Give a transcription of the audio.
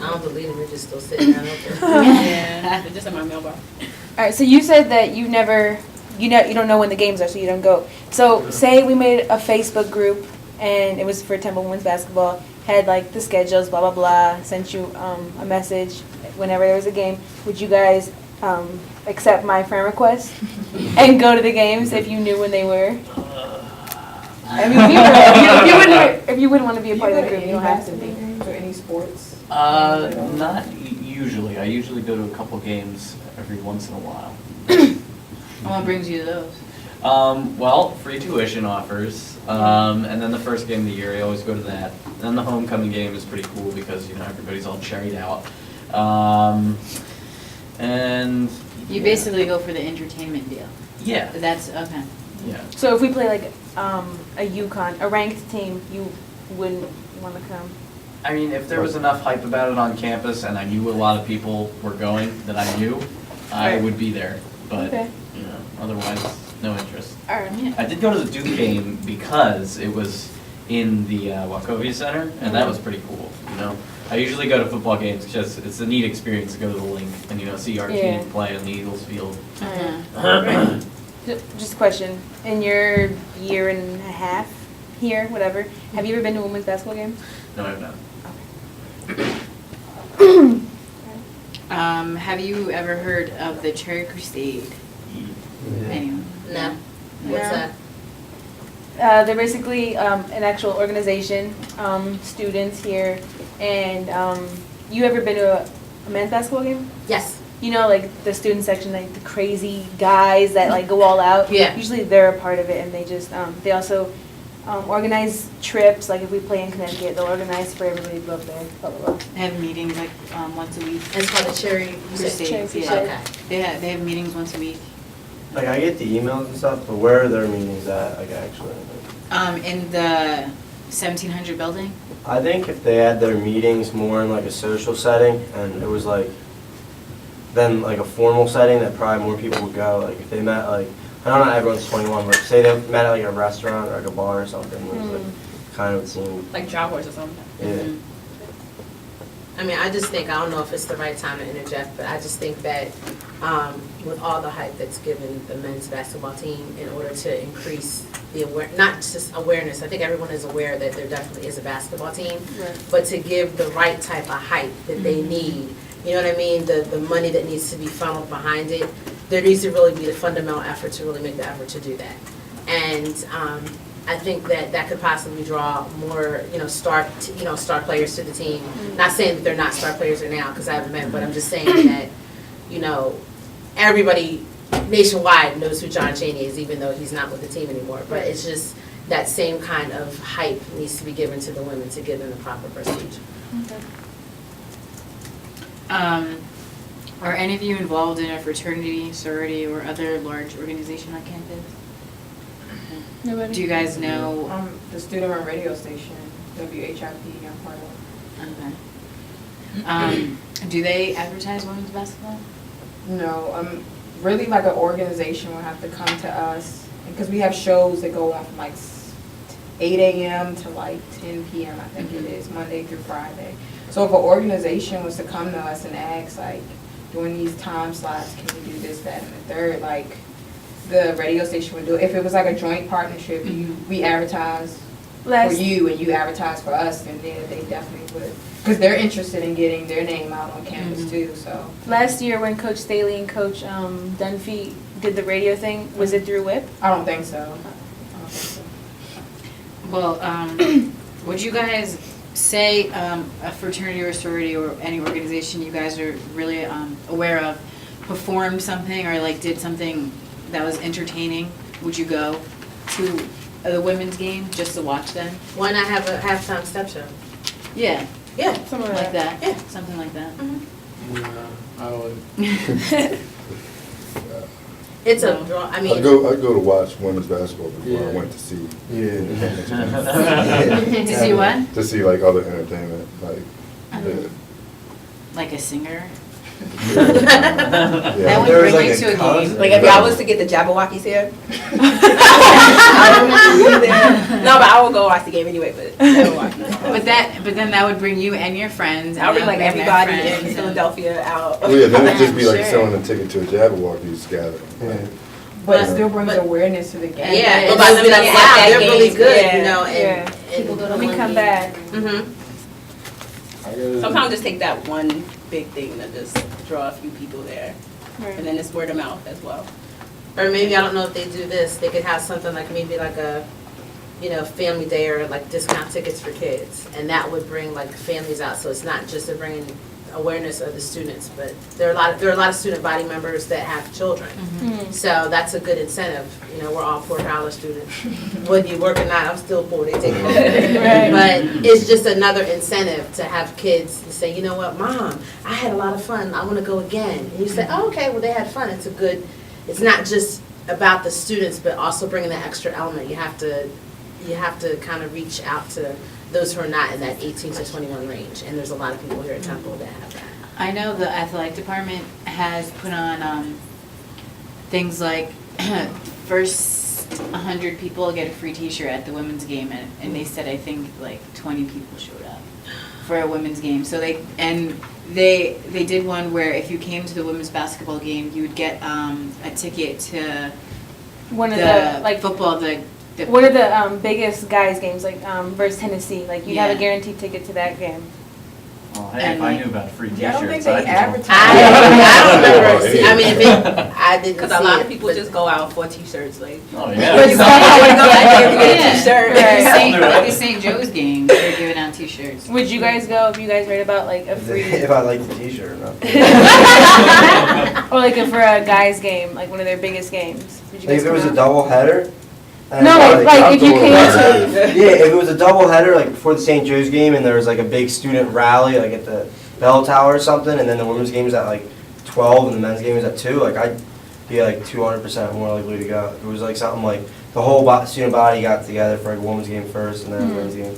I don't delete them, they're just still sitting down open. Yeah, they're just in my mailbox. All right, so you said that you don't know when the games are, so you don't go. So say we made a Facebook group, and it was for Temple Women's Basketball, had like the schedules, blah, blah, blah, sent you a message whenever there was a game. Would you guys accept my friend request and go to the games if you knew when they were? I mean, if you wouldn't want to be a part of the group, you don't have to be. Or any sports? Not usually. I usually go to a couple games every once in a while. What brings you to those? Well, free tuition offers, and then the first game of the year, I always go to that. Then the homecoming game is pretty cool because, you know, everybody's all cherried out. And You basically go for the entertainment deal. yeah, That's, okay. yeah. So if we play like a ranked team, you wouldn't want to come? I mean, if there was enough hype about it on campus and I knew a lot of people were going that I knew, I Right. would be there. But, Okay. you know, otherwise, no interest. All right. Yeah. I did go to the Duke game because it was in the Wachovia Center, and that was pretty cool, you know? I usually go to football games because it's a neat experience to go to the link and, you know, see our Yeah. team play on the Eagles field. Uh-huh. Just a question. In your year and a half here, whatever, have you ever been to a women's basketball game? No, I have not. Have you ever heard of the Cherry Crusade? Anyone? No. What's No. that? They're basically an actual organization, students here, and you ever been to a men's basketball game? Yes. You know, like the student section, like the crazy guys that like go all out. Yeah. Usually they're a part of it, and they just they also organize trips. Like if we play in Connecticut, they'll organize for everybody to go up there. Blah blah blah. They have meetings like once a week. It's called the Cherry Crusades, Cherry yeah. Crusade. Okay. They have meetings once a week. Like, I get the emails and stuff, but where are their meetings at, like, actually? In the 1700 building. I think if they had their meetings more in like a social setting, and it was like, then like a formal setting, that probably more people would go. Like, if they met, like, I know not everyone's 21, but say they met at like a restaurant or like a bar or something, it was like, kind of would seem, Like job boards or something? yeah. I mean, I just think, I don't know if it's the right time to interject, but I just think that with all the hype that's given the men's basketball team, in order to increase the not just awareness, I think everyone is aware that there definitely is a basketball team, Right. but to give the right type of hype that they need, you know what I mean, the money that needs to be funneled behind it, there needs to really be the fundamental effort to really make the effort to do that. And I think that could possibly draw more, star players to the team. Not saying that they're not star players right now, because I haven't met, but I'm just saying that, everybody nationwide knows who John Chaney is, even though he's not with the team anymore. But it's just that same kind of hype needs to be given to the women to give them the proper prestige. Are any of you involved in a fraternity, sorority, or other large organization on campus? Nobody? Do you guys know? The student-run radio station, WHIP, I'm part of. Okay. Do they advertise women's basketball? No, really like an organization would have to come to us, because we have shows that go on from like 8 a.m. to like 10 p.m. I think it is, Monday through Friday. So if an organization was to come to us and ask, like, during these time slots, can we do this, that, and the third, like, the radio station would do it. If it was like a joint partnership, we advertise for you and you advertise for us, then they definitely would. Because they're interested in getting their name out on campus too, so. Last year when Coach Staley and Coach Dunphy did the radio thing, was it through WHIP? I don't think so. Well, would you guys say a fraternity or sorority or any organization you guys are really aware of performed something or like did something that was entertaining? Would you go to the women's game just to watch them? Why not have a halftime step show? Yeah, Yeah. Something like that. Yeah. Something like that. No, I would. It's No. a draw, I I'd mean, go to watch women's basketball before I Yeah. went to see. To see what? To see like other entertainment, like, yeah. Like a singer? That Yeah. would There was bring like you a to a concert. game. Like if y'all was to get the Jabberwockies here. I don't be there. No, but I will go watch the game anyway, but Jabberwockies. But then that would bring you and your friends. I'll bring like them and their everybody friends, in and- Philadelphia out. Well, yeah, then it'd just be like Sure. selling a ticket to a Jabberwockies gathering. Yeah. But it still brings awareness to the game. Yeah, But and by they'll them be like, being wow, at that they're really game, good, yeah. you know, Yeah. and. When we come back. Mhm. Sometimes just take that one big thing to just draw a few people there. And then it's word of mouth as well. Or maybe, I don't know if they do this, they could have something like maybe like a, you know, family day or like discount tickets for kids. And that would bring like families out, so it's not just to bring awareness of the students, but there are a lot of student body members that have children. So that's a good incentive, you know, we're all poor college students. Whether you work or not, I'm still poor, they take it. Right. But it's just another incentive to have kids to say, you know what, Mom, I had a lot of fun, I wanna go again. And you say, oh, okay, well, they had fun, it's not just about the students, but also bringing that extra element. You have to kind of reach out to those who are not in that 18 to 21 range, and there's a lot of people here at Temple that have that. I know the athletic department has put on things like first 100 people get a free T-shirt at the women's game, and they said I think like 20 people showed up for a women's game. So they did one where if you came to the women's basketball game, you would get a ticket to One of the like football one of the biggest guys games like versus Tennessee. Like you have Yeah. a guaranteed ticket to that game. Well, hey, if I knew about free Yeah, I don't think T-shirts, they I'd be advertise. I don't remember, Oh, I mean, if it, I didn't see it. Because a lot of people but- just go out for t-shirts, like. Oh, When yeah. you go out, when you go out there, you get a Yeah. t-shirt. Right. Like the St. Joe's game, they're giving out T-shirts. Would you guys go if you guys heard about like a free If I like the T-shirt or not. or like for a guys game, like one of their biggest games? Would you Like guys if there was come a out? double header. No, like if you came to Yeah, if it was a double header, like before the St. Joe's game, and there was like a big student rally, like at the bell tower or something, and then the women's game is at like 12 and the men's game is at 2, like I'd be like 200% more likely to go. It was like something like the whole student body got together for like a women's game first and then a men's game.